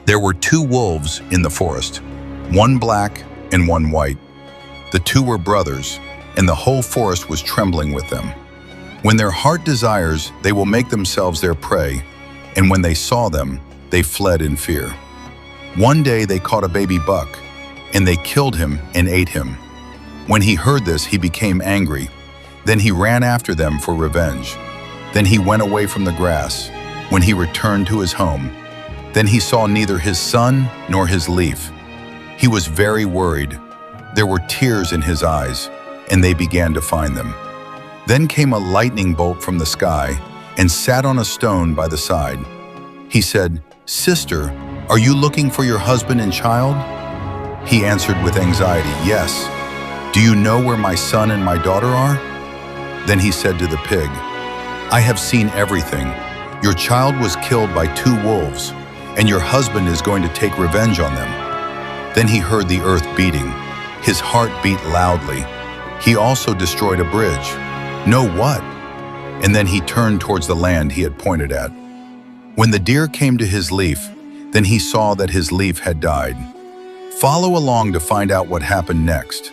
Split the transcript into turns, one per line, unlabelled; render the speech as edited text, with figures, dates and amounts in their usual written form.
There were two wolves in the forest, one black and one white. The two were brothers, and the whole forest was trembling with them. When their heart desires, they will make themselves their prey, and when they saw them, they fled in fear. One day they caught a baby buck, and they killed him and ate him. When he heard this, he became angry. Then he ran after them for revenge. Then he went away from the grass. When he returned to his home, then he saw neither his son nor his leaf. He was very worried. There were tears in his eyes, and they began to find them. Then came a lightning bolt from the sky and sat on a stone by the side. He said, "Sister, are you looking for your husband and child?" He answered with anxiety, "Yes. Do you know where my son and my daughter are?" Then he said to the pig, "I have seen everything. Your child was killed by two wolves, and your husband is going to take revenge on them." Then he heard the earth beating. His heart beat loudly. He also destroyed a bridge. No, what? And then he turned towards the land he had pointed at. When the deer came to his leaf, then he saw that his leaf had died. Follow along to find out what happened next.